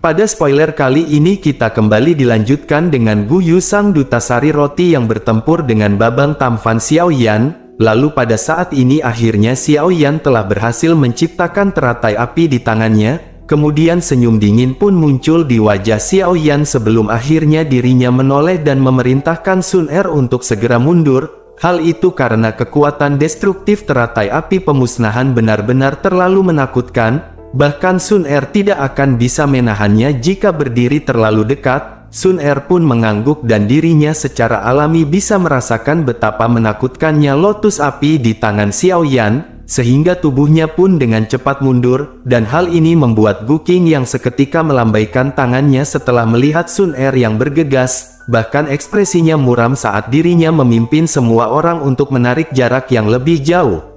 Pada spoiler kali ini kita kembali dilanjutkan dengan Gu Yu sang duta sari roti yang bertempur dengan Babang Tamfan Xiaoyan. Lalu pada saat ini akhirnya Xiaoyan telah berhasil menciptakan teratai api di tangannya. Kemudian senyum dingin pun muncul di wajah Xiaoyan sebelum akhirnya dirinya menoleh dan memerintahkan Sun Er untuk segera mundur. Hal itu karena kekuatan destruktif teratai api pemusnahan benar-benar terlalu menakutkan. Bahkan Sun Er tidak akan bisa menahannya jika berdiri terlalu dekat. Sun Er pun mengangguk dan dirinya secara alami bisa merasakan betapa menakutkannya lotus api di tangan Xiaoyan, sehingga tubuhnya pun dengan cepat mundur, dan hal ini membuat Gu Qing yang seketika melambaikan tangannya setelah melihat Sun Er yang bergegas, bahkan ekspresinya muram saat dirinya memimpin semua orang untuk menarik jarak yang lebih jauh.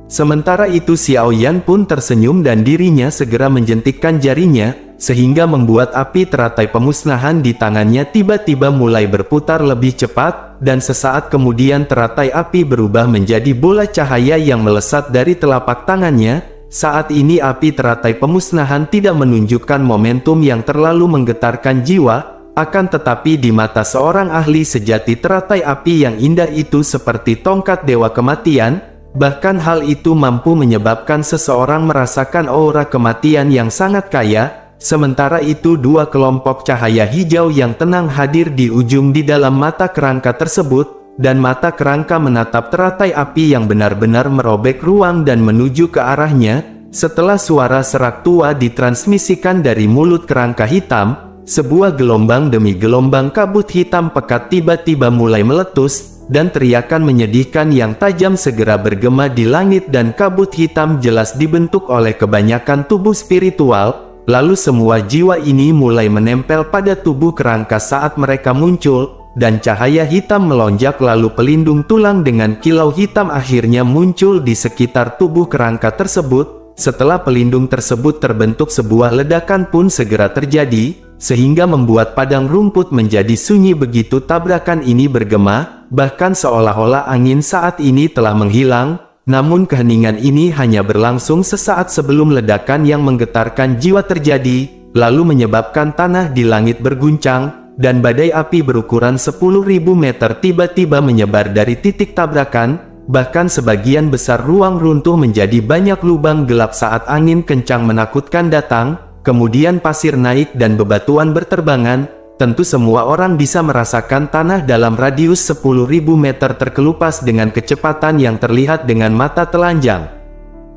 Sementara itu Xiaoyan pun tersenyum dan dirinya segera menjentikkan jarinya, sehingga membuat api teratai pemusnahan di tangannya tiba-tiba mulai berputar lebih cepat, dan sesaat kemudian teratai api berubah menjadi bola cahaya yang melesat dari telapak tangannya. Saat ini api teratai pemusnahan tidak menunjukkan momentum yang terlalu menggetarkan jiwa, akan tetapi di mata seorang ahli sejati teratai api yang indah itu seperti tongkat dewa kematian. Bahkan hal itu mampu menyebabkan seseorang merasakan aura kematian yang sangat kaya. Sementara itu dua kelompok cahaya hijau yang tenang hadir di ujung di dalam mata kerangka tersebut, dan mata kerangka menatap teratai api yang benar-benar merobek ruang dan menuju ke arahnya. Setelah suara serak tua ditransmisikan dari mulut kerangka hitam, sebuah gelombang demi gelombang kabut hitam pekat tiba-tiba mulai meletus, dan teriakan menyedihkan yang tajam segera bergema di langit dan kabut hitam jelas dibentuk oleh kebanyakan tubuh spiritual. Lalu semua jiwa ini mulai menempel pada tubuh kerangka saat mereka muncul, dan cahaya hitam melonjak lalu pelindung tulang dengan kilau hitam akhirnya muncul di sekitar tubuh kerangka tersebut. Setelah pelindung tersebut terbentuk sebuah ledakan pun segera terjadi, sehingga membuat padang rumput menjadi sunyi begitu tabrakan ini bergema, bahkan seolah-olah angin saat ini telah menghilang. Namun keheningan ini hanya berlangsung sesaat sebelum ledakan yang menggetarkan jiwa terjadi, lalu menyebabkan tanah di langit berguncang, dan badai api berukuran 10.000 meter tiba-tiba menyebar dari titik tabrakan. Bahkan sebagian besar ruang runtuh menjadi banyak lubang gelap saat angin kencang menakutkan datang. Kemudian pasir naik dan bebatuan berterbangan. Tentu semua orang bisa merasakan tanah dalam radius 10.000 meter terkelupas dengan kecepatan yang terlihat dengan mata telanjang.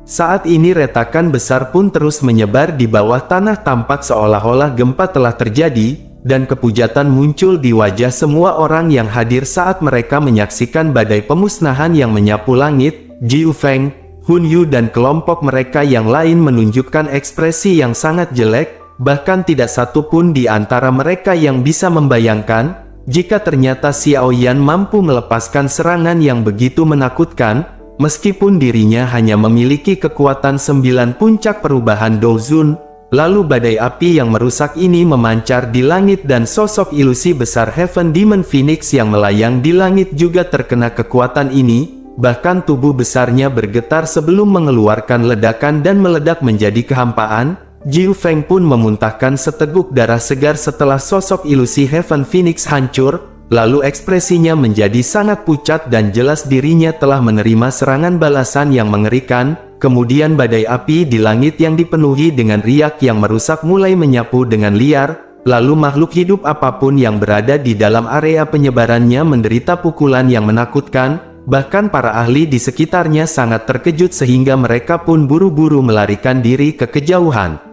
Saat ini retakan besar pun terus menyebar di bawah tanah, tampak seolah-olah gempa telah terjadi, dan kepujatan muncul di wajah semua orang yang hadir saat mereka menyaksikan badai pemusnahan yang menyapu langit. Jiu Feng, Hun Yu dan kelompok mereka yang lain menunjukkan ekspresi yang sangat jelek. Bahkan tidak satu pun di antara mereka yang bisa membayangkan, jika ternyata Xiaoyan mampu melepaskan serangan yang begitu menakutkan, meskipun dirinya hanya memiliki kekuatan 9 puncak perubahan Dozun. Lalu badai api yang merusak ini memancar di langit dan sosok ilusi besar Heaven Demon Phoenix yang melayang di langit juga terkena kekuatan ini. Bahkan tubuh besarnya bergetar sebelum mengeluarkan ledakan dan meledak menjadi kehampaan. Jiu Feng pun memuntahkan seteguk darah segar setelah sosok ilusi Heaven Phoenix hancur, lalu ekspresinya menjadi sangat pucat dan jelas dirinya telah menerima serangan balasan yang mengerikan. Kemudian badai api di langit yang dipenuhi dengan riak yang merusak mulai menyapu dengan liar, lalu makhluk hidup apapun yang berada di dalam area penyebarannya menderita pukulan yang menakutkan. Bahkan para ahli di sekitarnya sangat terkejut sehingga mereka pun buru-buru melarikan diri ke kejauhan.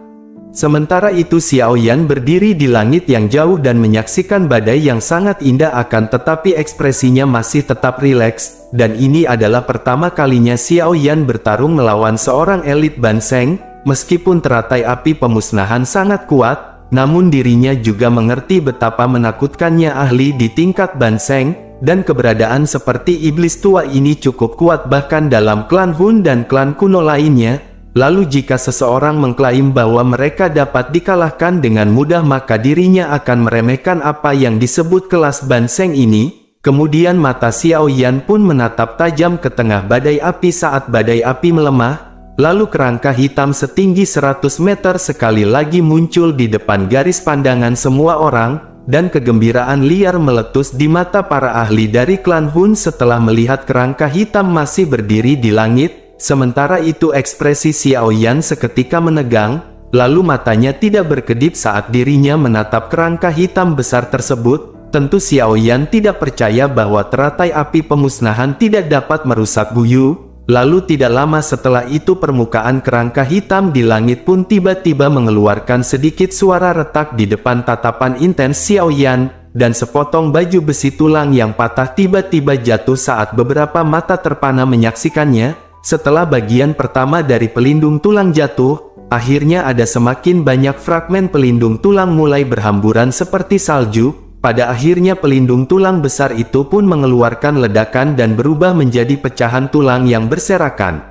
Sementara itu Xiaoyan berdiri di langit yang jauh dan menyaksikan badai yang sangat indah, akan tetapi ekspresinya masih tetap rileks, dan ini adalah pertama kalinya Xiaoyan bertarung melawan seorang elit Banseng. Meskipun teratai api pemusnahan sangat kuat, namun dirinya juga mengerti betapa menakutkannya ahli di tingkat Banseng, dan keberadaan seperti iblis tua ini cukup kuat bahkan dalam klan Hun dan klan kuno lainnya. Lalu jika seseorang mengklaim bahwa mereka dapat dikalahkan dengan mudah, maka dirinya akan meremehkan apa yang disebut kelas Banseng ini. Kemudian mata Xiaoyan pun menatap tajam ke tengah badai api saat badai api melemah. lalu kerangka hitam setinggi 100 meter sekali lagi muncul di depan garis pandangan semua orang, dan kegembiraan liar meletus di mata para ahli dari klan Hun setelah melihat kerangka hitam masih berdiri di langit. Sementara itu ekspresi Xiao Yan seketika menegang, lalu matanya tidak berkedip saat dirinya menatap kerangka hitam besar tersebut. Tentu Xiao Yan tidak percaya bahwa teratai api pemusnahan tidak dapat merusak Guyu. Lalu tidak lama setelah itu permukaan kerangka hitam di langit pun tiba-tiba mengeluarkan sedikit suara retak di depan tatapan intens Xiao Yan, dan sepotong baju besi tulang yang patah tiba-tiba jatuh saat beberapa mata terpana menyaksikannya. Setelah bagian pertama dari pelindung tulang jatuh, akhirnya ada semakin banyak fragmen pelindung tulang mulai berhamburan seperti salju. Pada akhirnya pelindung tulang besar itu pun mengeluarkan ledakan dan berubah menjadi pecahan tulang yang berserakan.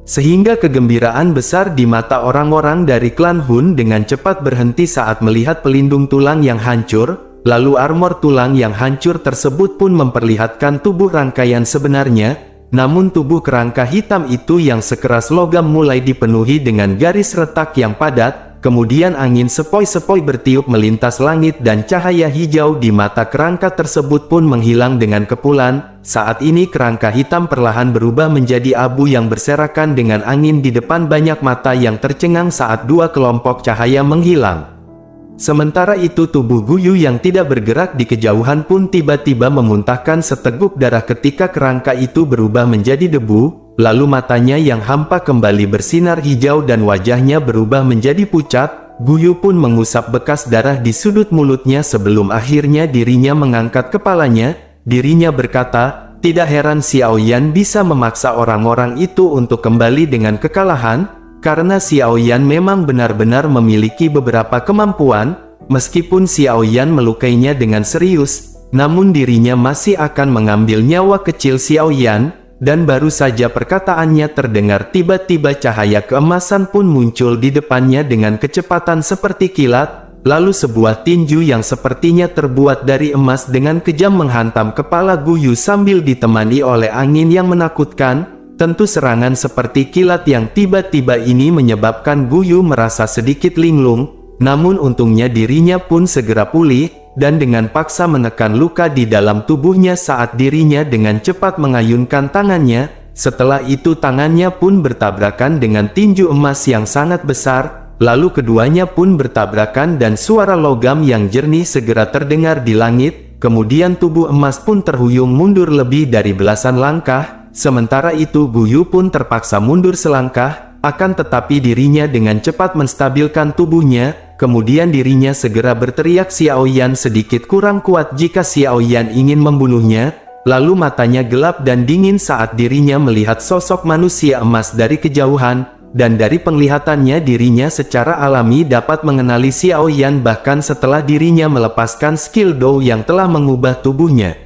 Sehingga kegembiraan besar di mata orang-orang dari klan Hun dengan cepat berhenti saat melihat pelindung tulang yang hancur, lalu armor tulang yang hancur tersebut pun memperlihatkan tubuh rangkaian sebenarnya, namun tubuh kerangka hitam itu yang sekeras logam mulai dipenuhi dengan garis retak yang padat. Kemudian angin sepoi-sepoi bertiup melintas langit dan cahaya hijau di mata kerangka tersebut pun menghilang dengan kepulan. Saat ini kerangka hitam perlahan berubah menjadi abu yang berserakan dengan angin di depan banyak mata yang tercengang saat dua kelompok cahaya menghilang. Sementara itu tubuh Guyu yang tidak bergerak di kejauhan pun tiba-tiba memuntahkan seteguk darah ketika kerangka itu berubah menjadi debu. Lalu matanya yang hampa kembali bersinar hijau dan wajahnya berubah menjadi pucat. Guyu pun mengusap bekas darah di sudut mulutnya sebelum akhirnya dirinya mengangkat kepalanya. Dirinya berkata, tidak heran Xiao Yan bisa memaksa orang-orang itu untuk kembali dengan kekalahan, karena Xiao Yan memang benar-benar memiliki beberapa kemampuan. Meskipun Xiao Yan melukainya dengan serius, namun dirinya masih akan mengambil nyawa kecil Xiao Yan. Dan baru saja perkataannya terdengar tiba-tiba cahaya keemasan pun muncul di depannya dengan kecepatan seperti kilat, lalu sebuah tinju yang sepertinya terbuat dari emas dengan kejam menghantam kepala Guyu sambil ditemani oleh angin yang menakutkan. Tentu serangan seperti kilat yang tiba-tiba ini menyebabkan Guyu merasa sedikit linglung, namun untungnya dirinya pun segera pulih, dan dengan paksa menekan luka di dalam tubuhnya saat dirinya dengan cepat mengayunkan tangannya. Setelah itu tangannya pun bertabrakan dengan tinju emas yang sangat besar, lalu keduanya pun bertabrakan dan suara logam yang jernih segera terdengar di langit. Kemudian tubuh emas pun terhuyung mundur lebih dari belasan langkah. Sementara itu Guyu pun terpaksa mundur selangkah, akan tetapi dirinya dengan cepat menstabilkan tubuhnya. Kemudian dirinya segera berteriak Xiao Yan sedikit kurang kuat jika Xiao Yan ingin membunuhnya. Lalu matanya gelap dan dingin saat dirinya melihat sosok manusia emas dari kejauhan, dan dari penglihatannya dirinya secara alami dapat mengenali Xiao Yan bahkan setelah dirinya melepaskan skill Dou yang telah mengubah tubuhnya.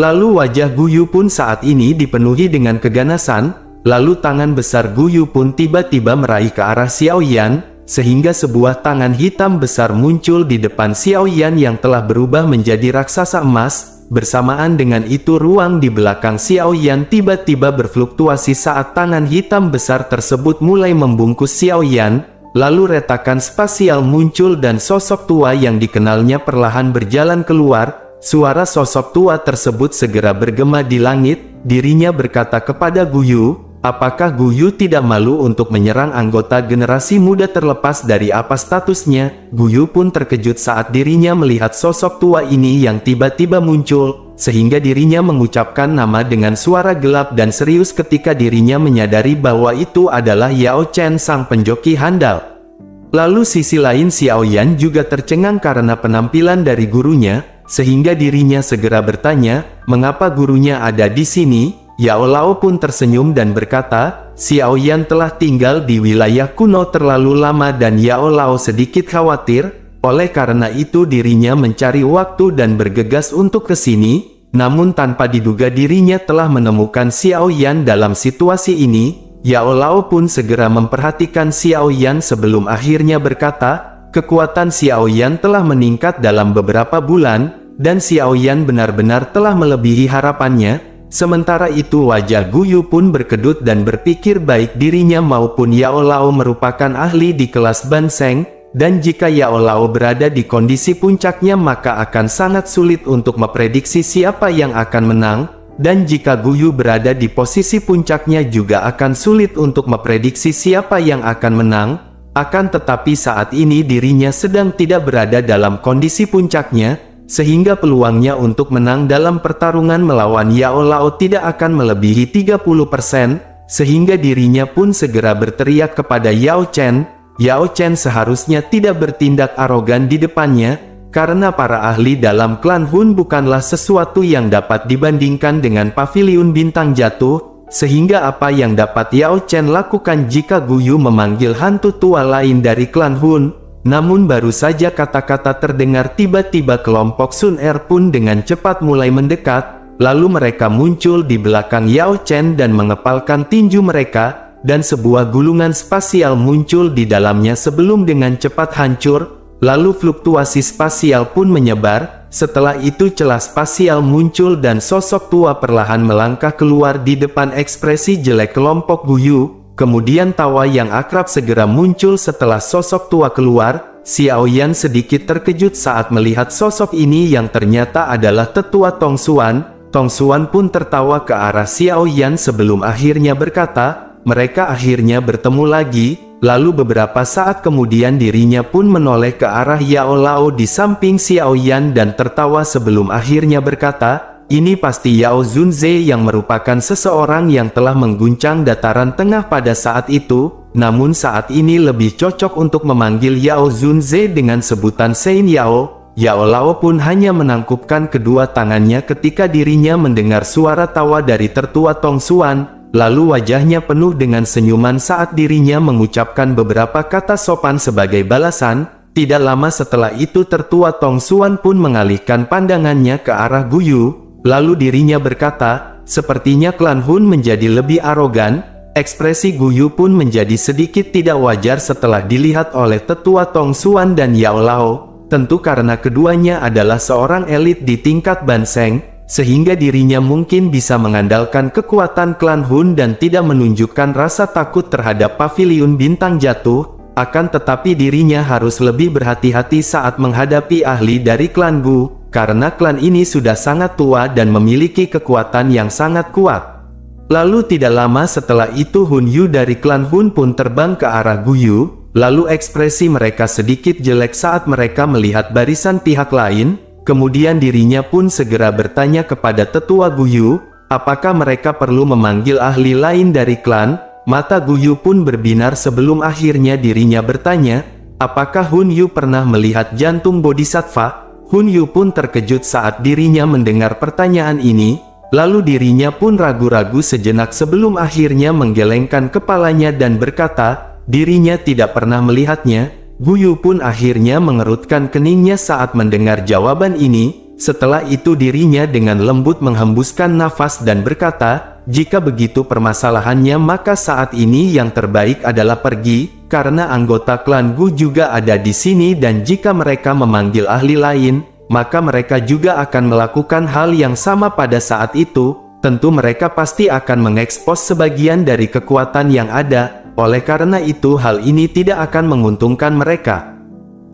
Lalu wajah Guyu pun saat ini dipenuhi dengan keganasan, lalu tangan besar Guyu pun tiba-tiba meraih ke arah Xiao Yan, sehingga sebuah tangan hitam besar muncul di depan Xiao Yan yang telah berubah menjadi raksasa emas. Bersamaan dengan itu ruang di belakang Xiao Yan tiba-tiba berfluktuasi saat tangan hitam besar tersebut mulai membungkus Xiao Yan. Lalu retakan spasial muncul dan sosok tua yang dikenalnya perlahan berjalan keluar. Suara sosok tua tersebut segera bergema di langit. Dirinya berkata kepada Guyu, apakah Guyu tidak malu untuk menyerang anggota generasi muda terlepas dari apa statusnya? Guyu pun terkejut saat dirinya melihat sosok tua ini yang tiba-tiba muncul, sehingga dirinya mengucapkan nama dengan suara gelap dan serius ketika dirinya menyadari bahwa itu adalah Yao Chen sang penjoki handal. Lalu sisi lain Xiao Yan juga tercengang karena penampilan dari gurunya, sehingga dirinya segera bertanya, mengapa gurunya ada di sini? Yao Lao pun tersenyum dan berkata, Xiao Yan telah tinggal di wilayah kuno terlalu lama dan Yao Lao sedikit khawatir, oleh karena itu dirinya mencari waktu dan bergegas untuk ke sini, namun tanpa diduga dirinya telah menemukan Xiao Yan dalam situasi ini. Yao Lao pun segera memperhatikan Xiao Yan sebelum akhirnya berkata, kekuatan Xiao Yan telah meningkat dalam beberapa bulan, dan Xiao Yan benar-benar telah melebihi harapannya. Sementara itu wajah Guyu pun berkedut dan berpikir baik dirinya maupun Yao Lao merupakan ahli di kelas Banseng, dan jika Yao Lao berada di kondisi puncaknya maka akan sangat sulit untuk memprediksi siapa yang akan menang, dan jika Guyu berada di posisi puncaknya juga akan sulit untuk memprediksi siapa yang akan menang. Akan tetapi saat ini dirinya sedang tidak berada dalam kondisi puncaknya, sehingga peluangnya untuk menang dalam pertarungan melawan Yao Lao tidak akan melebihi 30%, sehingga dirinya pun segera berteriak kepada Yao Chen. Yao Chen seharusnya tidak bertindak arogan di depannya, karena para ahli dalam klan Hun bukanlah sesuatu yang dapat dibandingkan dengan paviliun bintang jatuh, sehingga apa yang dapat Yao Chen lakukan jika Guyu memanggil hantu tua lain dari klan Hun. Namun baru saja kata-kata terdengar tiba-tiba kelompok Sun Er pun dengan cepat mulai mendekat, lalu mereka muncul di belakang Yao Chen dan mengepalkan tinju mereka, dan sebuah gulungan spasial muncul di dalamnya sebelum dengan cepat hancur, lalu fluktuasi spasial pun menyebar. Setelah itu celah spasial muncul dan sosok tua perlahan melangkah keluar di depan ekspresi jelek kelompok Guyu. Kemudian tawa yang akrab segera muncul setelah sosok tua keluar. Xiao Yan sedikit terkejut saat melihat sosok ini yang ternyata adalah tetua Tong Xuan. Tong Xuan pun tertawa ke arah Xiao Yan sebelum akhirnya berkata, mereka akhirnya bertemu lagi. Lalu beberapa saat kemudian dirinya pun menoleh ke arah Yao Lao di samping Xiao Yan dan tertawa sebelum akhirnya berkata, ini pasti Yao Zunze yang merupakan seseorang yang telah mengguncang dataran tengah pada saat itu, namun saat ini lebih cocok untuk memanggil Yao Zunze dengan sebutan Sein Yao. Yao Lao pun hanya menangkupkan kedua tangannya ketika dirinya mendengar suara tawa dari tertua Tong Xuan, lalu wajahnya penuh dengan senyuman saat dirinya mengucapkan beberapa kata sopan sebagai balasan. Tidak lama setelah itu tertua Tong Xuan pun mengalihkan pandangannya ke arah Guyu. Lalu dirinya berkata, sepertinya klan Hun menjadi lebih arogan. Ekspresi Guyu pun menjadi sedikit tidak wajar setelah dilihat oleh tetua Tong Xuan dan Yao Lao. Tentu karena keduanya adalah seorang elit di tingkat Banseng, sehingga dirinya mungkin bisa mengandalkan kekuatan klan Hun dan tidak menunjukkan rasa takut terhadap paviliun bintang jatuh. Akan tetapi dirinya harus lebih berhati-hati saat menghadapi ahli dari klan Gu, karena klan ini sudah sangat tua dan memiliki kekuatan yang sangat kuat. Lalu tidak lama setelah itu Hun Yu dari klan Hun pun terbang ke arah Guyu, lalu ekspresi mereka sedikit jelek saat mereka melihat barisan pihak lain. Kemudian dirinya pun segera bertanya kepada tetua Guyu, apakah mereka perlu memanggil ahli lain dari klan? Mata Guyu pun berbinar sebelum akhirnya dirinya bertanya, apakah Hun Yu pernah melihat jantung bodhisattva? Hun Yu pun terkejut saat dirinya mendengar pertanyaan ini, lalu dirinya pun ragu-ragu sejenak sebelum akhirnya menggelengkan kepalanya dan berkata, dirinya tidak pernah melihatnya. Guyu pun akhirnya mengerutkan keningnya saat mendengar jawaban ini. Setelah itu dirinya dengan lembut menghembuskan nafas dan berkata, jika begitu permasalahannya maka saat ini yang terbaik adalah pergi, karena anggota klan Gu juga ada di sini dan jika mereka memanggil ahli lain, maka mereka juga akan melakukan hal yang sama pada saat itu. Tentu mereka pasti akan mengekspos sebagian dari kekuatan yang ada, oleh karena itu hal ini tidak akan menguntungkan mereka.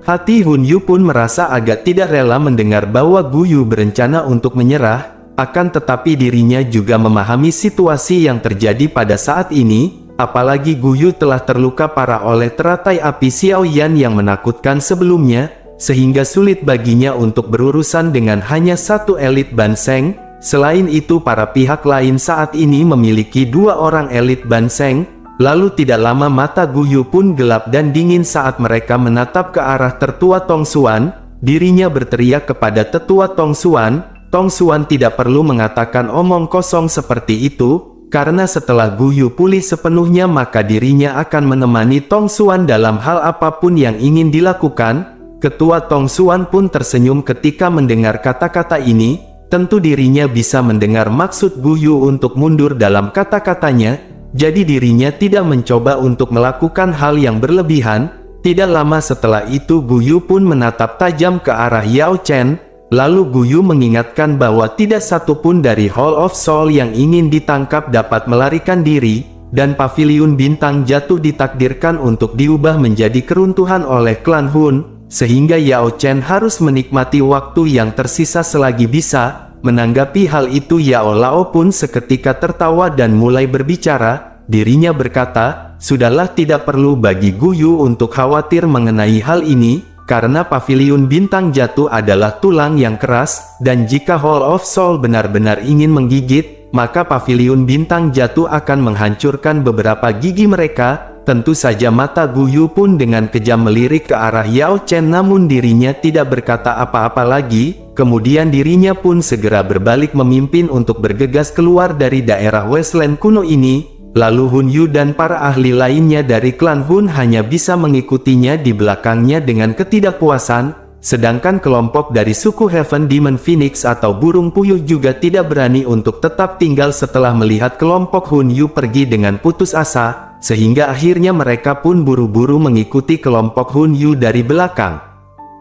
Hati Hun Yu pun merasa agak tidak rela mendengar bahwa Guyu berencana untuk menyerah, akan tetapi dirinya juga memahami situasi yang terjadi pada saat ini, apalagi Guyu telah terluka parah oleh teratai api Xiao Yan yang menakutkan sebelumnya, sehingga sulit baginya untuk berurusan dengan hanya satu elit Banseng. Selain itu para pihak lain saat ini memiliki dua orang elit Banseng. Lalu tidak lama mata Guyu pun gelap dan dingin saat mereka menatap ke arah tertua Tong Xuan. Dirinya berteriak kepada tetua Tong Xuan. Tong Xuan tidak perlu mengatakan omong kosong seperti itu, karena setelah Guyu pulih sepenuhnya maka dirinya akan menemani Tong Xuan dalam hal apapun yang ingin dilakukan. Ketua Tong Xuan pun tersenyum ketika mendengar kata-kata ini. Tentu dirinya bisa mendengar maksud Guyu untuk mundur dalam kata-katanya. Jadi dirinya tidak mencoba untuk melakukan hal yang berlebihan. Tidak lama setelah itu Guyu pun menatap tajam ke arah Yao Chen. Lalu Guyu mengingatkan bahwa tidak satupun dari Hall of Soul yang ingin ditangkap dapat melarikan diri, dan paviliun bintang jatuh ditakdirkan untuk diubah menjadi keruntuhan oleh klan Hun, sehingga Yao Chen harus menikmati waktu yang tersisa selagi bisa. Menanggapi hal itu, Yao Lao pun seketika tertawa dan mulai berbicara. Dirinya berkata, "Sudahlah, tidak perlu bagi Guyu untuk khawatir mengenai hal ini, karena paviliun bintang jatuh adalah tulang yang keras, dan jika Hall of Soul benar-benar ingin menggigit, maka paviliun bintang jatuh akan menghancurkan beberapa gigi mereka." Tentu saja mata Guyu pun dengan kejam melirik ke arah Yao Chen, namun dirinya tidak berkata apa-apa lagi. Kemudian dirinya pun segera berbalik memimpin untuk bergegas keluar dari daerah Westland kuno ini. Lalu Hun Yu dan para ahli lainnya dari klan Hun hanya bisa mengikutinya di belakangnya dengan ketidakpuasan, sedangkan kelompok dari suku Heaven Demon Phoenix atau burung puyuh juga tidak berani untuk tetap tinggal setelah melihat kelompok Hun Yu pergi dengan putus asa, sehingga akhirnya mereka pun buru-buru mengikuti kelompok Hun Yu dari belakang.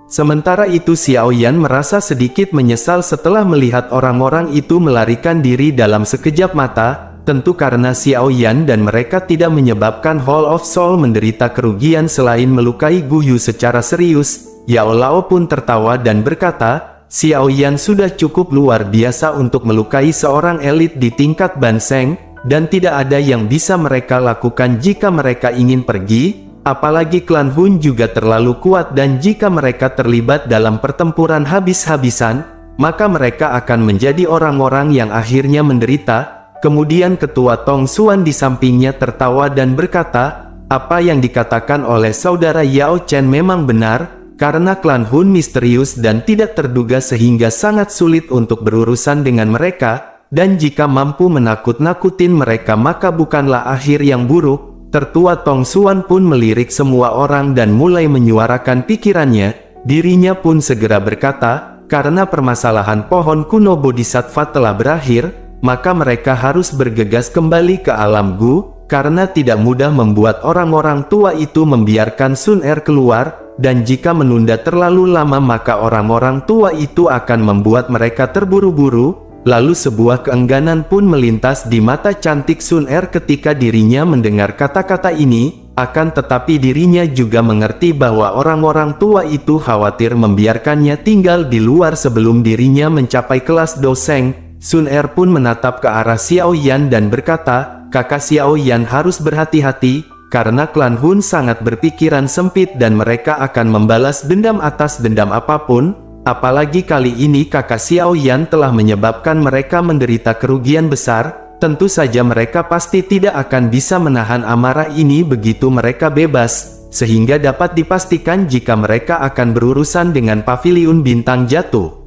Sementara itu Xiao Yan merasa sedikit menyesal setelah melihat orang-orang itu melarikan diri dalam sekejap mata. Tentu karena Xiao Yan dan mereka tidak menyebabkan Hall of Soul menderita kerugian selain melukai Guyu secara serius. Yao Lao pun tertawa dan berkata, "Xiao Yan sudah cukup luar biasa untuk melukai seorang elit di tingkat Ban Seng, dan tidak ada yang bisa mereka lakukan jika mereka ingin pergi. Apalagi klan Hun juga terlalu kuat, dan jika mereka terlibat dalam pertempuran habis-habisan, maka mereka akan menjadi orang-orang yang akhirnya menderita." Kemudian ketua Tong Xuan di sampingnya tertawa dan berkata, "Apa yang dikatakan oleh saudara Yao Chen memang benar, karena klan Hun misterius dan tidak terduga sehingga sangat sulit untuk berurusan dengan mereka, dan jika mampu menakut-nakutin mereka maka bukanlah akhir yang buruk." Tertua Tong Xuan pun melirik semua orang dan mulai menyuarakan pikirannya. Dirinya pun segera berkata, "Karena permasalahan pohon kuno Bodhisattva telah berakhir, maka mereka harus bergegas kembali ke alam Gu, karena tidak mudah membuat orang-orang tua itu membiarkan Sun Er keluar, dan jika menunda terlalu lama maka orang-orang tua itu akan membuat mereka terburu-buru." Lalu sebuah keengganan pun melintas di mata cantik Sun Er ketika dirinya mendengar kata-kata ini, akan tetapi dirinya juga mengerti bahwa orang-orang tua itu khawatir membiarkannya tinggal di luar sebelum dirinya mencapai kelas Doseng. Sun Er pun menatap ke arah Xiao Yan dan berkata, "Kakak Xiao Yan harus berhati-hati, karena klan Hun sangat berpikiran sempit dan mereka akan membalas dendam atas dendam apapun. Apalagi kali ini kakak Xiao Yan telah menyebabkan mereka menderita kerugian besar. Tentu saja mereka pasti tidak akan bisa menahan amarah ini begitu mereka bebas, sehingga dapat dipastikan jika mereka akan berurusan dengan paviliun bintang jatuh."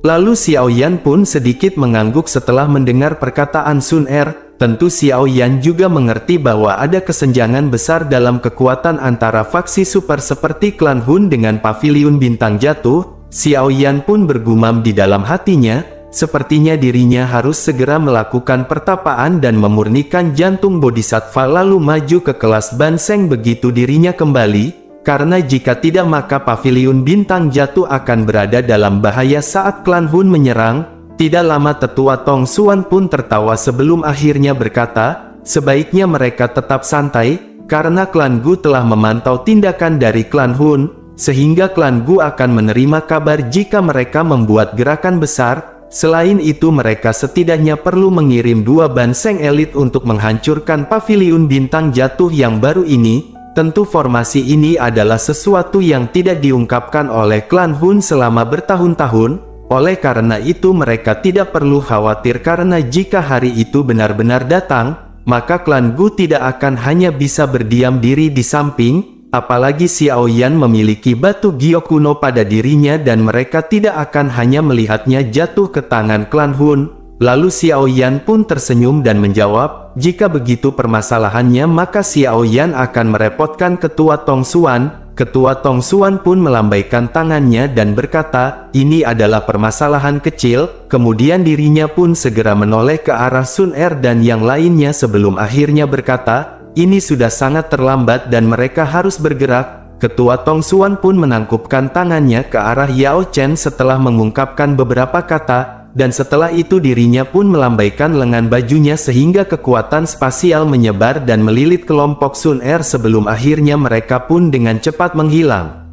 Lalu Xiao Yan pun sedikit mengangguk setelah mendengar perkataan Sun Er. Tentu Xiao Yan juga mengerti bahwa ada kesenjangan besar dalam kekuatan antara faksi super seperti klan Hun dengan paviliun bintang jatuh. Xiao Yan pun bergumam di dalam hatinya, sepertinya dirinya harus segera melakukan pertapaan dan memurnikan jantung Bodhisattva lalu maju ke kelas Ban Seng begitu dirinya kembali. Karena jika tidak maka paviliun bintang jatuh akan berada dalam bahaya saat klan Hun menyerang. Tidak lama tetua Tong Xuan pun tertawa sebelum akhirnya berkata, "Sebaiknya mereka tetap santai, karena klan Gu telah memantau tindakan dari klan Hun, sehingga klan Gu akan menerima kabar jika mereka membuat gerakan besar. Selain itu mereka setidaknya perlu mengirim 2 Ban Seng elit untuk menghancurkan paviliun bintang jatuh yang baru ini." Tentu formasi ini adalah sesuatu yang tidak diungkapkan oleh klan Hun selama bertahun-tahun, oleh karena itu mereka tidak perlu khawatir karena jika hari itu benar-benar datang, maka klan Gu tidak akan hanya bisa berdiam diri di samping, apalagi Xiao Yan memiliki batu giok kuno pada dirinya dan mereka tidak akan hanya melihatnya jatuh ke tangan klan Hun. Lalu Xiao Yan pun tersenyum dan menjawab, "Jika begitu permasalahannya maka Xiao Yan akan merepotkan ketua Tong Xuan." Ketua Tong Xuan pun melambaikan tangannya dan berkata, "Ini adalah permasalahan kecil." Kemudian dirinya pun segera menoleh ke arah Sun Er dan yang lainnya sebelum akhirnya berkata, "Ini sudah sangat terlambat dan mereka harus bergerak." Ketua Tong Xuan pun menangkupkan tangannya ke arah Yao Chen setelah mengungkapkan beberapa kata, dan setelah itu dirinya pun melambaikan lengan bajunya sehingga kekuatan spasial menyebar dan melilit kelompok Sun Er sebelum akhirnya mereka pun dengan cepat menghilang.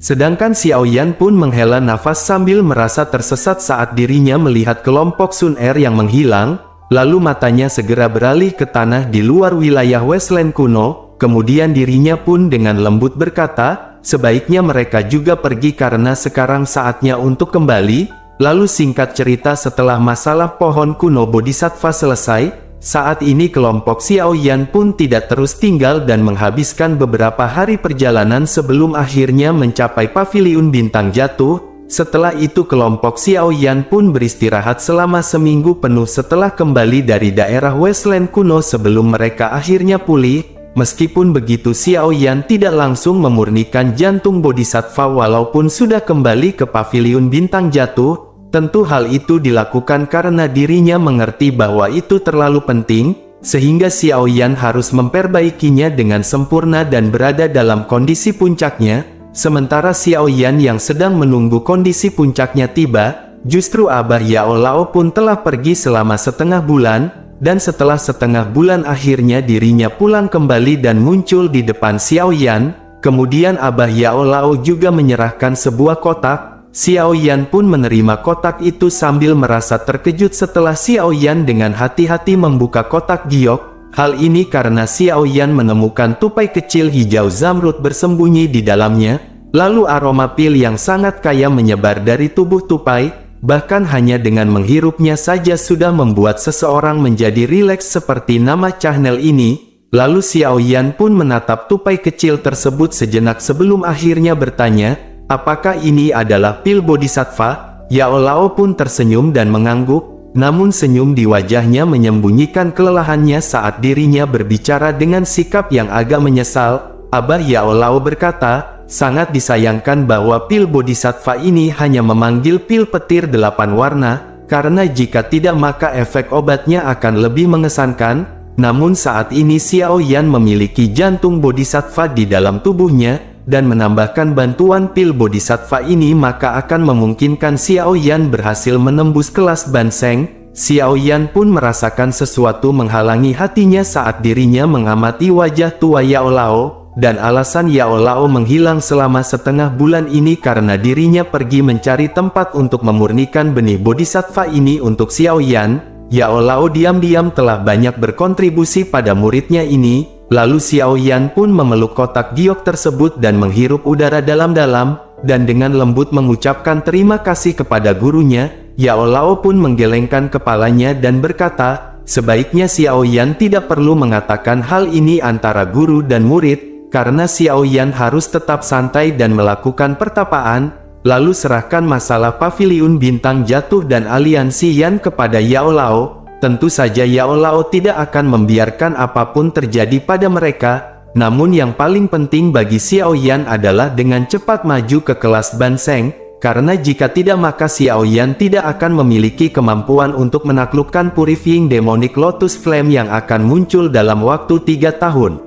Sedangkan Xiao Yan pun menghela nafas sambil merasa tersesat saat dirinya melihat kelompok Sun Er yang menghilang, lalu matanya segera beralih ke tanah di luar wilayah Westland kuno. Kemudian dirinya pun dengan lembut berkata, sebaiknya mereka juga pergi karena sekarang saatnya untuk kembali. Lalu singkat cerita setelah masalah pohon kuno Bodhisattva selesai, saat ini kelompok Xiao Yan pun tidak terus tinggal dan menghabiskan beberapa hari perjalanan sebelum akhirnya mencapai paviliun bintang jatuh. Setelah itu kelompok Xiao Yan pun beristirahat selama seminggu penuh setelah kembali dari daerah Westland kuno sebelum mereka akhirnya pulih. Meskipun begitu Xiao Yan tidak langsung memurnikan jantung Bodhisattva walaupun sudah kembali ke paviliun bintang jatuh, tentu hal itu dilakukan karena dirinya mengerti bahwa itu terlalu penting, sehingga Xiao Yan harus memperbaikinya dengan sempurna dan berada dalam kondisi puncaknya, sementara Xiao Yan yang sedang menunggu kondisi puncaknya tiba, justru Abah Yao Lao pun telah pergi selama setengah bulan. Dan setelah setengah bulan akhirnya dirinya pulang kembali dan muncul di depan Xiao Yan. Kemudian Abah Yao Lao juga menyerahkan sebuah kotak. Xiao Yan pun menerima kotak itu sambil merasa terkejut setelah Xiao Yan dengan hati-hati membuka kotak giok. Hal ini karena Xiao Yan menemukan tupai kecil hijau zamrud bersembunyi di dalamnya. Lalu aroma pil yang sangat kaya menyebar dari tubuh tupai. Bahkan hanya dengan menghirupnya saja sudah membuat seseorang menjadi rileks seperti nama channel ini. Lalu Xiao Yan pun menatap tupai kecil tersebut sejenak sebelum akhirnya bertanya, apakah ini adalah pil Bodhisattva? Yao Lao pun tersenyum dan mengangguk, namun senyum di wajahnya menyembunyikan kelelahannya saat dirinya berbicara dengan sikap yang agak menyesal. Abah Yao Lao berkata, sangat disayangkan bahwa pil Bodhisattva ini hanya memanggil pil petir 8 warna, karena jika tidak maka efek obatnya akan lebih mengesankan. Namun saat ini Xiao Yan memiliki jantung Bodhisattva di dalam tubuhnya, dan menambahkan bantuan pil Bodhisattva ini maka akan memungkinkan Xiao Yan berhasil menembus kelas Banseng. Xiao Yan pun merasakan sesuatu menghalangi hatinya saat dirinya mengamati wajah tua Yao Lao. Dan alasan Yao Lao menghilang selama setengah bulan ini karena dirinya pergi mencari tempat untuk memurnikan benih Bodhisattva ini untuk Xiao Yan. Yao Lao diam-diam telah banyak berkontribusi pada muridnya ini. Lalu Xiao Yan pun memeluk kotak giok tersebut dan menghirup udara dalam-dalam, dan dengan lembut mengucapkan terima kasih kepada gurunya. Yao Lao pun menggelengkan kepalanya dan berkata, sebaiknya Xiao Yan tidak perlu mengatakan hal ini antara guru dan murid, karena Xiao Yan harus tetap santai dan melakukan pertapaan. Lalu serahkan masalah paviliun bintang jatuh dan aliansi Yan kepada Yao Lao. Tentu saja Yao Lao tidak akan membiarkan apapun terjadi pada mereka. Namun yang paling penting bagi Xiao Yan adalah dengan cepat maju ke kelas Banseng, karena jika tidak maka Xiao Yan tidak akan memiliki kemampuan untuk menaklukkan Purifying Demonic Lotus Flame yang akan muncul dalam waktu 3 tahun.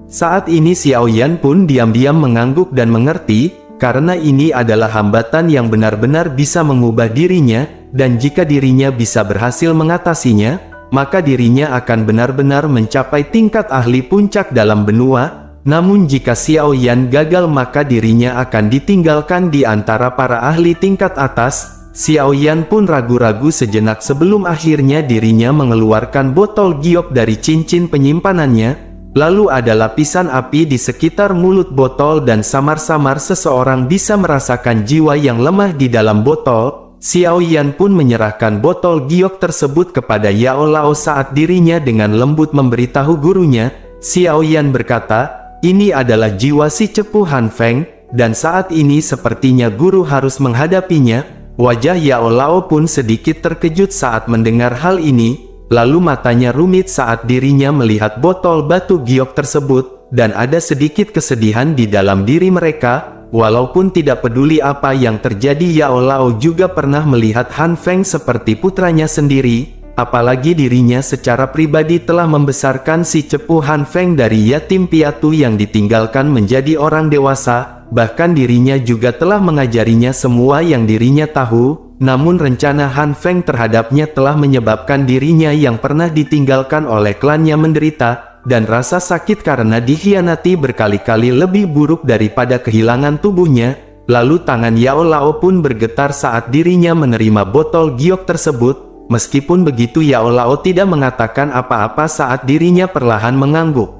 Saat ini Xiao Yan pun diam-diam mengangguk dan mengerti, karena ini adalah hambatan yang benar-benar bisa mengubah dirinya, dan jika dirinya bisa berhasil mengatasinya, maka dirinya akan benar-benar mencapai tingkat ahli puncak dalam benua. Namun jika Xiao Yan gagal maka dirinya akan ditinggalkan di antara para ahli tingkat atas. Xiao Yan pun ragu-ragu sejenak sebelum akhirnya dirinya mengeluarkan botol giok dari cincin penyimpanannya. Lalu ada lapisan api di sekitar mulut botol dan samar-samar seseorang bisa merasakan jiwa yang lemah di dalam botol. Xiao Yan pun menyerahkan botol giok tersebut kepada Yao Lao saat dirinya dengan lembut memberitahu gurunya. Xiao Yan berkata, ini adalah jiwa si cepu Han Feng, dan saat ini sepertinya guru harus menghadapinya. Wajah Yao Lao pun sedikit terkejut saat mendengar hal ini. Lalu matanya rumit saat dirinya melihat botol batu giok tersebut, dan ada sedikit kesedihan di dalam diri mereka. Walaupun tidak peduli apa yang terjadi, Yao Lao juga pernah melihat Han Feng seperti putranya sendiri. apalagi dirinya secara pribadi telah membesarkan si cepu Han Feng dari yatim piatu yang ditinggalkan menjadi orang dewasa, bahkan dirinya juga telah mengajarinya semua yang dirinya tahu, namun rencana Han Feng terhadapnya telah menyebabkan dirinya yang pernah ditinggalkan oleh klannya menderita, dan rasa sakit karena dikhianati berkali-kali lebih buruk daripada kehilangan tubuhnya. Lalu tangan Yao Lao pun bergetar saat dirinya menerima botol giok tersebut. Meskipun begitu Yao Lao tidak mengatakan apa-apa saat dirinya perlahan mengangguk.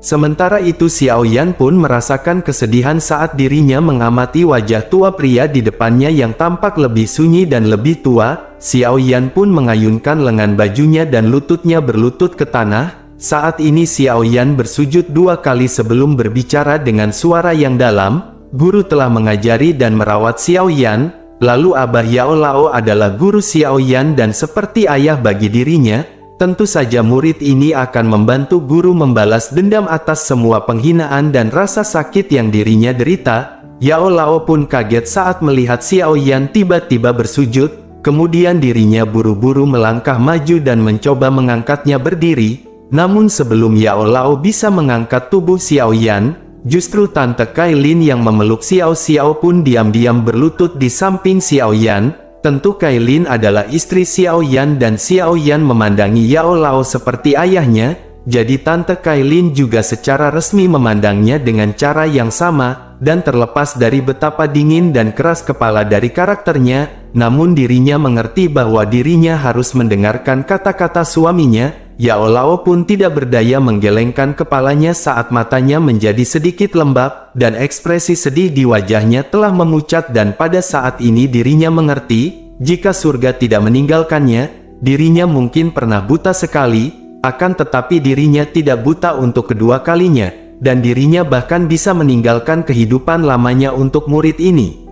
Sementara itu Xiao Yan pun merasakan kesedihan saat dirinya mengamati wajah tua pria di depannya yang tampak lebih sunyi dan lebih tua. Xiao Yan pun mengayunkan lengan bajunya dan lututnya berlutut ke tanah. Saat ini Xiao Yan bersujud 2 kali sebelum berbicara dengan suara yang dalam. Guru telah mengajari dan merawat Xiao Yan, lalu Abah Yao Lao adalah guru Xiao Yan dan seperti ayah bagi dirinya, tentu saja murid ini akan membantu guru membalas dendam atas semua penghinaan dan rasa sakit yang dirinya derita. Yao Lao pun kaget saat melihat Xiao Yan tiba-tiba bersujud, kemudian dirinya buru-buru melangkah maju dan mencoba mengangkatnya berdiri. Namun sebelum Yao Lao bisa mengangkat tubuh Xiao Yan, justru Tante Kailin yang memeluk Xiao Xiao pun diam-diam berlutut di samping Xiao Yan. Tentu Kailin adalah istri Xiao Yan dan Xiao Yan memandangi Yao Lao seperti ayahnya, jadi Tante Kailin juga secara resmi memandangnya dengan cara yang sama, dan terlepas dari betapa dingin dan keras kepala dari karakternya, namun dirinya mengerti bahwa dirinya harus mendengarkan kata-kata suaminya. Yao Lao pun tidak berdaya menggelengkan kepalanya saat matanya menjadi sedikit lembab, dan ekspresi sedih di wajahnya telah memucat dan pada saat ini dirinya mengerti, jika surga tidak meninggalkannya, dirinya mungkin pernah buta sekali, akan tetapi dirinya tidak buta untuk kedua kalinya, dan dirinya bahkan bisa meninggalkan kehidupan lamanya untuk murid ini.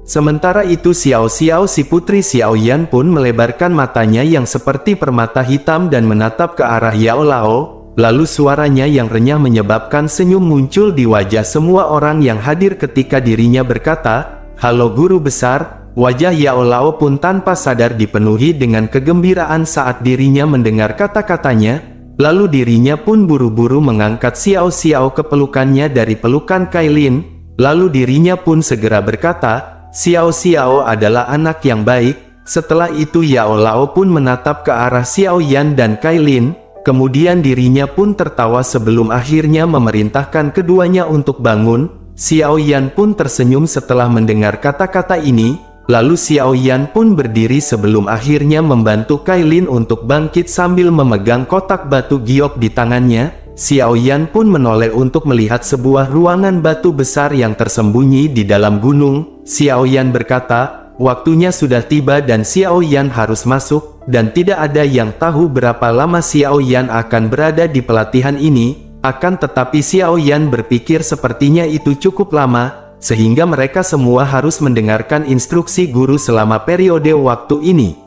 Sementara itu Xiao Xiao si putri Xiao Yan pun melebarkan matanya yang seperti permata hitam dan menatap ke arah Yao Lao, lalu suaranya yang renyah menyebabkan senyum muncul di wajah semua orang yang hadir ketika dirinya berkata, "Halo guru besar." Wajah Yao Lao pun tanpa sadar dipenuhi dengan kegembiraan saat dirinya mendengar kata-katanya, lalu dirinya pun buru-buru mengangkat Xiao Xiao ke pelukannya dari pelukan Kailin, lalu dirinya pun segera berkata, "Xiao Xiao adalah anak yang baik." Setelah itu Yao Lao pun menatap ke arah Xiao Yan dan Kailin, kemudian dirinya pun tertawa sebelum akhirnya memerintahkan keduanya untuk bangun. Xiao Yan pun tersenyum setelah mendengar kata-kata ini, lalu Xiao Yan pun berdiri sebelum akhirnya membantu Kailin untuk bangkit sambil memegang kotak batu giok di tangannya. Xiao Yan pun menoleh untuk melihat sebuah ruangan batu besar yang tersembunyi di dalam gunung. Xiao Yan berkata, waktunya sudah tiba dan Xiao Yan harus masuk, dan tidak ada yang tahu berapa lama Xiao Yan akan berada di pelatihan ini, akan tetapi Xiao Yan berpikir sepertinya itu cukup lama, sehingga mereka semua harus mendengarkan instruksi guru selama periode waktu ini.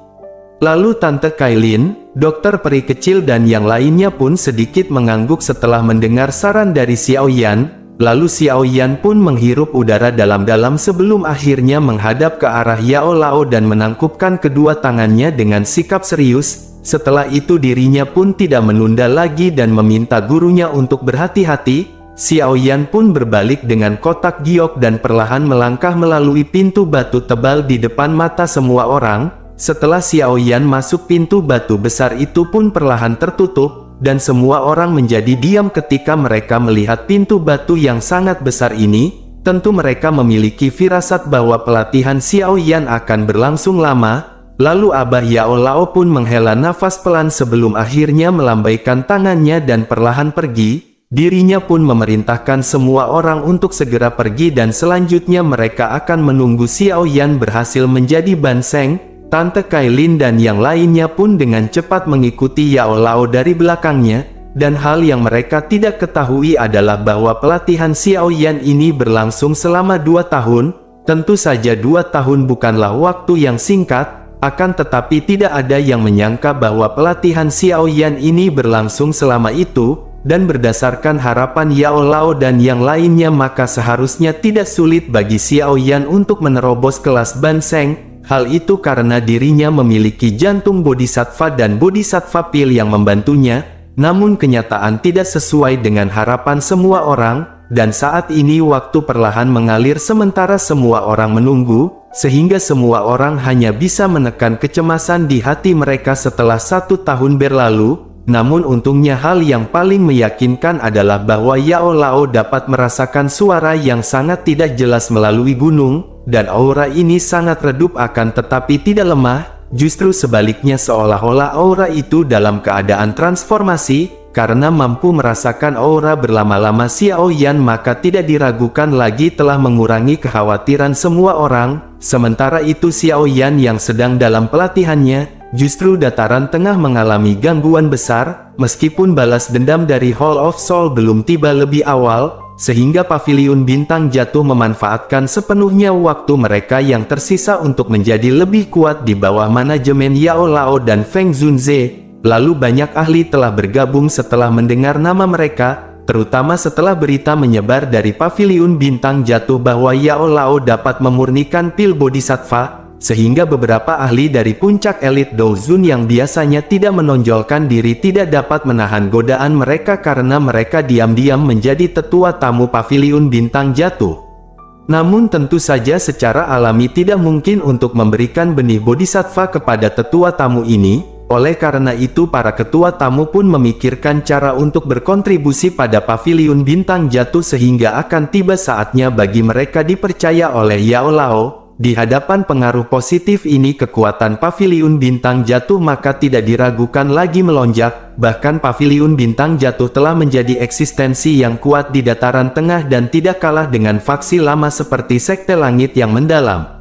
Lalu Tante Kailin, dokter peri kecil dan yang lainnya pun sedikit mengangguk setelah mendengar saran dari Xiao Yan. Lalu Xiao Yan pun menghirup udara dalam-dalam sebelum akhirnya menghadap ke arah Yao Lao dan menangkupkan kedua tangannya dengan sikap serius. Setelah itu dirinya pun tidak menunda lagi dan meminta gurunya untuk berhati-hati. Xiao Yan pun berbalik dengan kotak giok dan perlahan melangkah melalui pintu batu tebal di depan mata semua orang. Setelah Xiao Yan masuk, pintu batu besar itu pun perlahan tertutup, dan semua orang menjadi diam ketika mereka melihat pintu batu yang sangat besar ini. Tentu mereka memiliki firasat bahwa pelatihan Xiao Yan akan berlangsung lama. Lalu Abah Yao Lao pun menghela nafas pelan sebelum akhirnya melambaikan tangannya dan perlahan pergi. Dirinya pun memerintahkan semua orang untuk segera pergi dan selanjutnya mereka akan menunggu Xiao Yan berhasil menjadi banseng. Tante Kailin dan yang lainnya pun dengan cepat mengikuti Yao Lao dari belakangnya, dan hal yang mereka tidak ketahui adalah bahwa pelatihan Xiao Yan ini berlangsung selama 2 tahun. Tentu saja 2 tahun bukanlah waktu yang singkat, akan tetapi tidak ada yang menyangka bahwa pelatihan Xiao Yan ini berlangsung selama itu, dan berdasarkan harapan Yao Lao dan yang lainnya maka seharusnya tidak sulit bagi Xiao Yan untuk menerobos kelas banseng. Hal itu karena dirinya memiliki jantung bodhisattva dan bodhisattva pil yang membantunya, namun kenyataan tidak sesuai dengan harapan semua orang, dan saat ini waktu perlahan mengalir sementara semua orang menunggu, sehingga semua orang hanya bisa menekan kecemasan di hati mereka setelah 1 tahun berlalu. Namun untungnya hal yang paling meyakinkan adalah bahwa Yao Lao dapat merasakan suara yang sangat tidak jelas melalui gunung, dan aura ini sangat redup akan tetapi tidak lemah, justru sebaliknya seolah-olah aura itu dalam keadaan transformasi, karena mampu merasakan aura berlama-lama Xiao Yan maka tidak diragukan lagi telah mengurangi kekhawatiran semua orang, sementara itu Xiao Yan yang sedang dalam pelatihannya, justru dataran tengah mengalami gangguan besar, meskipun balas dendam dari Hall of Soul belum tiba lebih awal, sehingga Paviliun Bintang Jatuh memanfaatkan sepenuhnya waktu mereka yang tersisa untuk menjadi lebih kuat di bawah manajemen Yao Lao dan Feng Zunze. Lalu banyak ahli telah bergabung setelah mendengar nama mereka, terutama setelah berita menyebar dari Paviliun Bintang Jatuh bahwa Yao Lao dapat memurnikan pil bodhisattva, sehingga beberapa ahli dari puncak elit Douzun yang biasanya tidak menonjolkan diri tidak dapat menahan godaan mereka karena mereka diam-diam menjadi tetua tamu Paviliun Bintang Jatuh. Namun tentu saja secara alami tidak mungkin untuk memberikan benih bodhisattva kepada tetua tamu ini, oleh karena itu para ketua tamu pun memikirkan cara untuk berkontribusi pada Paviliun Bintang Jatuh sehingga akan tiba saatnya bagi mereka dipercaya oleh Yao Lao. Di hadapan pengaruh positif ini kekuatan Paviliun Bintang Jatuh maka tidak diragukan lagi melonjak, bahkan Paviliun Bintang Jatuh telah menjadi eksistensi yang kuat di dataran tengah dan tidak kalah dengan faksi lama seperti Sekte Langit yang mendalam.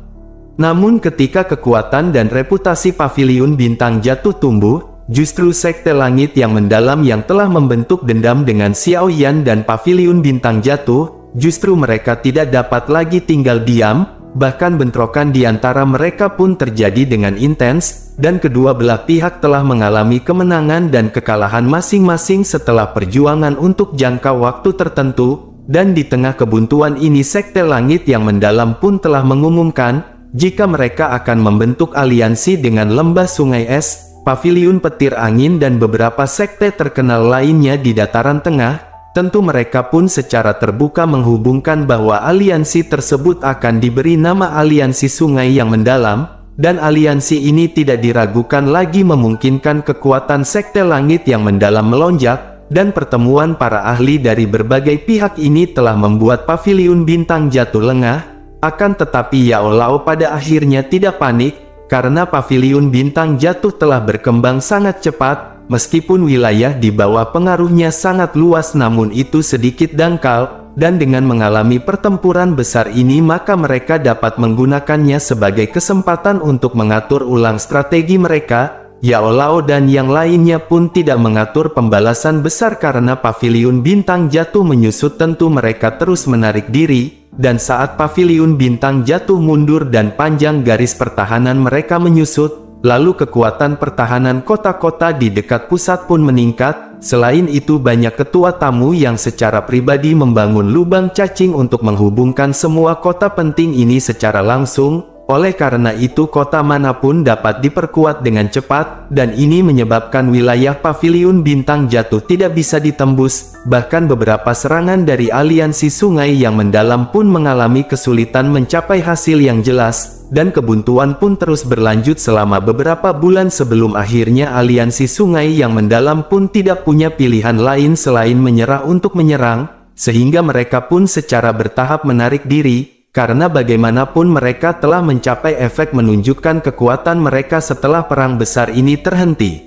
Namun ketika kekuatan dan reputasi Paviliun Bintang Jatuh tumbuh, justru Sekte Langit yang mendalam yang telah membentuk dendam dengan Xiao Yan dan Paviliun Bintang Jatuh, justru mereka tidak dapat lagi tinggal diam. Bahkan bentrokan di antara mereka pun terjadi dengan intens, dan kedua belah pihak telah mengalami kemenangan dan kekalahan masing-masing setelah perjuangan untuk jangka waktu tertentu, dan di tengah kebuntuan ini Sekte Langit yang mendalam pun telah mengumumkan, jika mereka akan membentuk aliansi dengan Lembah Sungai Es, Paviliun Petir Angin dan beberapa sekte terkenal lainnya di dataran tengah. Tentu mereka pun secara terbuka menghubungkan bahwa aliansi tersebut akan diberi nama Aliansi Sungai yang Mendalam, dan aliansi ini tidak diragukan lagi memungkinkan kekuatan Sekte Langit yang Mendalam melonjak, dan pertemuan para ahli dari berbagai pihak ini telah membuat Paviliun Bintang Jatuh lengah, akan tetapi Yao Lao pada akhirnya tidak panik, karena Paviliun Bintang Jatuh telah berkembang sangat cepat. Meskipun wilayah di bawah pengaruhnya sangat luas namun itu sedikit dangkal, dan dengan mengalami pertempuran besar ini maka mereka dapat menggunakannya sebagai kesempatan untuk mengatur ulang strategi mereka. Yao Lao dan yang lainnya pun tidak mengatur pembalasan besar karena Paviliun Bintang Jatuh menyusut tentu mereka terus menarik diri, dan saat Paviliun Bintang Jatuh mundur dan panjang garis pertahanan mereka menyusut, lalu kekuatan pertahanan kota-kota di dekat pusat pun meningkat. Selain itu banyak ketua tamu yang secara pribadi membangun lubang cacing untuk menghubungkan semua kota penting ini secara langsung. Oleh karena itu kota manapun dapat diperkuat dengan cepat, dan ini menyebabkan wilayah Paviliun Bintang Jatuh tidak bisa ditembus. Bahkan beberapa serangan dari aliansi sungai yang mendalam pun mengalami kesulitan mencapai hasil yang jelas, dan kebuntuan pun terus berlanjut selama beberapa bulan sebelum akhirnya aliansi sungai yang mendalam pun tidak punya pilihan lain selain menyerah untuk menyerang, sehingga mereka pun secara bertahap menarik diri. Karena bagaimanapun mereka telah mencapai efek menunjukkan kekuatan mereka setelah perang besar ini terhenti.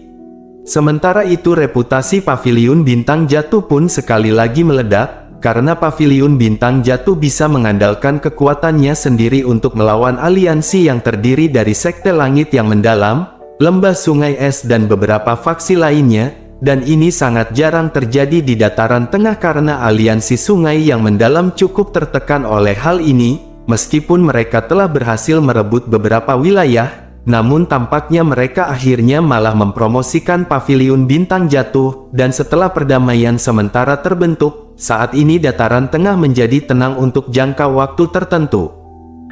Sementara itu reputasi Paviliun Bintang Jatuh pun sekali lagi meledak, karena Paviliun Bintang Jatuh bisa mengandalkan kekuatannya sendiri untuk melawan aliansi yang terdiri dari Sekte Langit yang Mendalam, Lembah Sungai Es dan beberapa faksi lainnya, dan ini sangat jarang terjadi di dataran tengah karena aliansi sungai yang mendalam cukup tertekan oleh hal ini. Meskipun mereka telah berhasil merebut beberapa wilayah, namun tampaknya mereka akhirnya malah mempromosikan Paviliun Bintang Jatuh, dan setelah perdamaian sementara terbentuk, saat ini dataran tengah menjadi tenang untuk jangka waktu tertentu.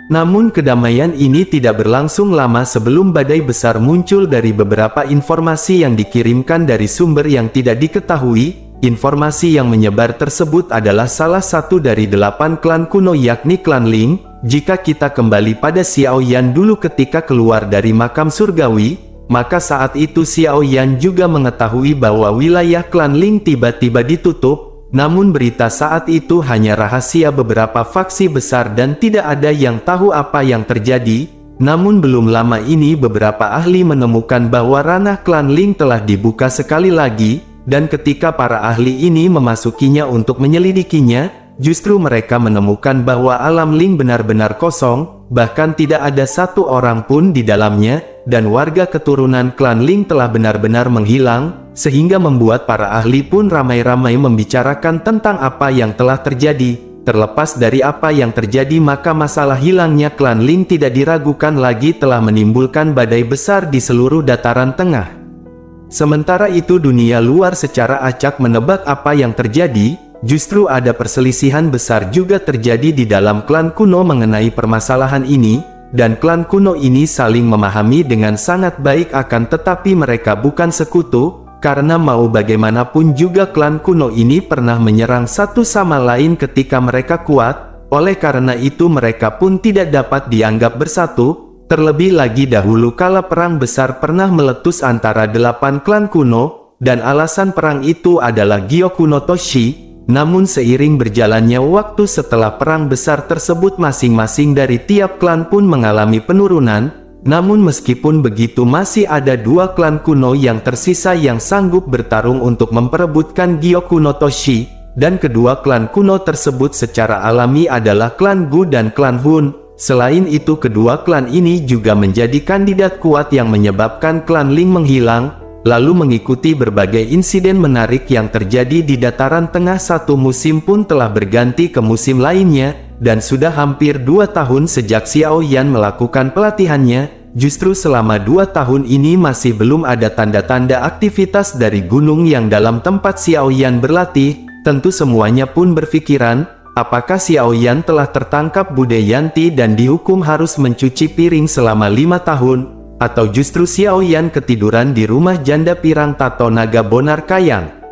Namun kedamaian ini tidak berlangsung lama sebelum badai besar muncul dari beberapa informasi yang dikirimkan dari sumber yang tidak diketahui. Informasi yang menyebar tersebut adalah salah satu dari 8 klan kuno yakni klan Ling. Jika kita kembali pada Xiao Yan dulu ketika keluar dari makam surgawi, maka saat itu Xiao Yan juga mengetahui bahwa wilayah klan Ling tiba-tiba ditutup. Namun berita saat itu hanya rahasia beberapa faksi besar dan tidak ada yang tahu apa yang terjadi. Namun belum lama ini beberapa ahli menemukan bahwa ranah klan Ling telah dibuka sekali lagi, dan ketika para ahli ini memasukinya untuk menyelidikinya, justru mereka menemukan bahwa alam Ling benar-benar kosong, bahkan tidak ada satu orang pun di dalamnya, dan warga keturunan klan Ling telah benar-benar menghilang, sehingga membuat para ahli pun ramai-ramai membicarakan tentang apa yang telah terjadi. Terlepas dari apa yang terjadi, maka masalah hilangnya klan Ling tidak diragukan lagi telah menimbulkan badai besar di seluruh dataran tengah. Sementara itu dunia luar secara acak menebak apa yang terjadi. Justru ada perselisihan besar juga terjadi di dalam klan kuno mengenai permasalahan ini, dan klan kuno ini saling memahami dengan sangat baik, akan tetapi mereka bukan sekutu, karena mau bagaimanapun juga klan kuno ini pernah menyerang satu sama lain ketika mereka kuat. Oleh karena itu mereka pun tidak dapat dianggap bersatu. Terlebih lagi dahulu kala perang besar pernah meletus antara 8 klan kuno, dan alasan perang itu adalah Gyoku no Toshi. Namun seiring berjalannya waktu setelah perang besar tersebut, masing-masing dari tiap klan pun mengalami penurunan. Namun meskipun begitu masih ada 2 klan kuno yang tersisa yang sanggup bertarung untuk memperebutkan Gyoku no Toshi, dan kedua klan kuno tersebut secara alami adalah klan Gu dan klan Hun. Selain itu kedua klan ini juga menjadi kandidat kuat yang menyebabkan klan Ling menghilang, lalu mengikuti berbagai insiden menarik yang terjadi di dataran tengah. Satu musim pun telah berganti ke musim lainnya, dan sudah hampir 2 tahun sejak Xiao Yan melakukan pelatihannya. Justru selama 2 tahun ini masih belum ada tanda-tanda aktivitas dari gunung yang dalam tempat Xiao Yan berlatih. Tentu semuanya pun berpikiran, apakah Xiao Yan telah tertangkap Bude Yanti dan dihukum harus mencuci piring selama 5 tahun, atau justru Xiao Yan ketiduran di rumah janda pirang tato naga Bonar Kayang.